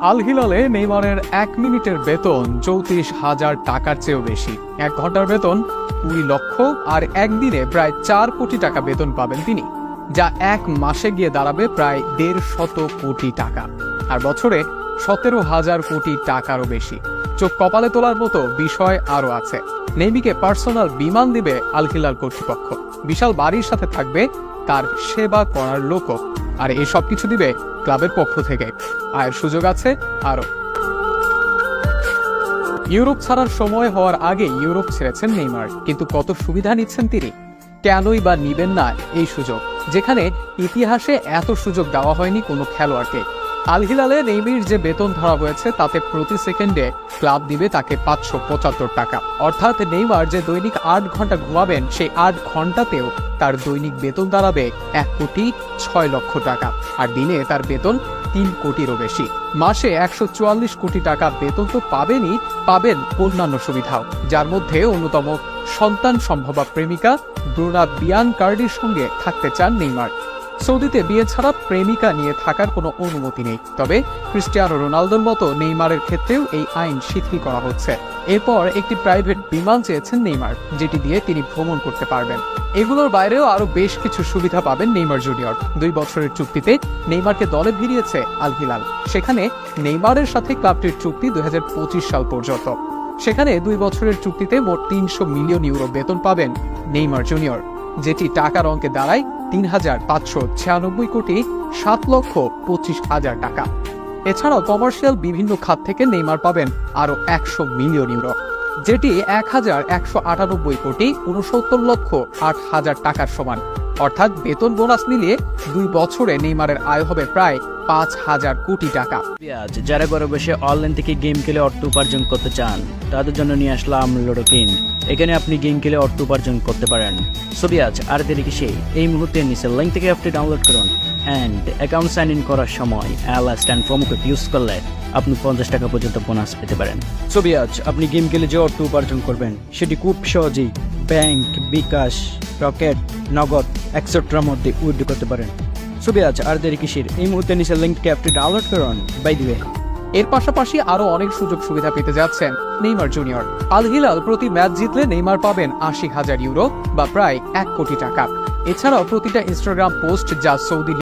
আল হিলালে নেইমারের 1 মিনিটের বেতন 34,000 টাকার চেয়েও বেশি। 1 ঘন্টার বেতন 20 লক্ষ, আর একদিনে প্রায় 4 কোটি টাকা বেতন পাবেন তিনি, যা 1 মাসে গিয়ে দাঁড়াবে প্রায় 150 কোটি টাকা, আর বছরে 17,000 কোটি টাকারও বেশি। চোখ কপালে তোলার মতো বিষয় আরও আছে। নেইমিকে পার্সোনাল বিমান দিবে আল হিলাল কর্তৃপক্ষ, বিশাল বাড়ির সাথে থাকবে তার সেবা করার লোকও, আর এই সব কিছু দিবে ক্লাবের পক্ষ থেকে। আয়ের সুযোগ আছে আরও। ইউরোপ ছাড়ার সময় হওয়ার আগে ইউরোপ ছেড়েছেন নেইমার, কিন্তু কত সুবিধা নিচ্ছেন তিনি? কেনই বা নিবেন না এই সুযোগ, যেখানে ইতিহাসে এত সুযোগ দেওয়া হয়নি কোনো খেলোয়াড়কে। আল হিলালে নেইমারের যে বেতন ধরা হয়েছে তাতে প্রতি সেকেন্ডে ক্লাব দিবে তাকে 575 টাকা। অর্থাৎ নেইমার যে দৈনিক 8 ঘন্টা ঘুমাবেন, সেই 8 ঘন্টাতেও তার দৈনিক বেতন দাঁড়াবে 1,06,00,000 টাকা, আর দিনে তার বেতন 3 কোটিরও বেশি। মাসে 144 কোটি টাকা বেতন তো পাবেনই, পাবেন অন্যান্য সুবিধাও, যার মধ্যে অন্যতম সন্তান সম্ভবা প্রেমিকা ব্রুনা বিয়ানকার্ডির সঙ্গে থাকতে চান নেইমার। সৌদিতে বিয়ে ছাড়া প্রেমিকা নিয়ে থাকার কোনো অনুমতি নেই, তবে ক্রিস্টিয়ানো রোনালদোর মতো নেইমারের ক্ষেত্রেও এই আইন শিথিল করা হচ্ছে। এরপর একটি প্রাইভেট বিমান চেয়েছেন নেইমার, যেটি দিয়ে তিনি ভ্রমণ করতে পারবেন। এগুলোর বাইরেও আরো বেশ কিছু সুবিধা পাবেন নেইমার জুনিয়র। 2 বছরের চুক্তিতে নেইমারকে দলে ভিড়িয়েছে আল হিলাল। সেখানে নেইমারের সাথে ক্লাবটির চুক্তি 2025 সাল পর্যন্ত। সেখানে 2 বছরের চুক্তিতে মোট 300 মিলিয়ন ইউরো বেতন পাবেন নেইমার জুনিয়র, যেটি টাকার অঙ্কে দাঁড়ায় 3,596 কোটি 7,25,000 টাকা। এছাড়াও কমার্শিয়াল বিভিন্ন খাত থেকে নেইমার পাবেন আরো 100 মিলিয়ন ইউরো, যেটি 1,198 কোটি 69,08,000 টাকার সমান। অর্থাৎ বেতন বোনাস মিলিয়ে 2 বছরে নেইমারের আয় হবে প্রায় 5,000 কোটি টাকা। যারা ঘরে বসে অনলাইন থেকে গেম খেলে অর্থ উপার্জন করতে চান, তাদের জন্য নিয়ে আসলাম লুডোকিন। এখানে আপনি গেম খেলে অর্থ উপার্জন করতে পারেন। সোবিয়াজ আর দেরি কিসে, এই মুহূর্তে নিচের লিঙ্ক থেকে আপনি ডাউনলোড করুন অ্যান্ড অ্যাকাউন্ট সাইন ইন করার সময় LS10 প্রোমো কোড ইউজ করলে আপনি 50 টাকা পর্যন্ত বোনাস পেতে পারেন। সোবিয়াজ আপনি গেম খেলে যে অর্থ উপার্জন করবেন, সেটি খুব সহজেই ব্যাংক, বিকাশ, রকেট, নগদ এক্সেট্রার মধ্যে উইথড্র করতে পারেন। সোবিয়াজ আর দেরি কিসের, এই মুহূর্তে নিচের লিঙ্ক থেকে আপনি ডাউনলোড করুন। বাই দ্য ওয়ে, এর পাশাপাশি আরো অনেক সুযোগ সুবিধা পেতে যাচ্ছেন নেইমার জুনিয়র। আল হিলাল প্রতি ম্যাচ জিতলে নেইমার পাবেন 80,000 ইউরো বা প্রায় 1 কোটি টাকা। এছাড়াও প্রতিটা ইনস্টাগ্রাম পোস্ট যা সৌদি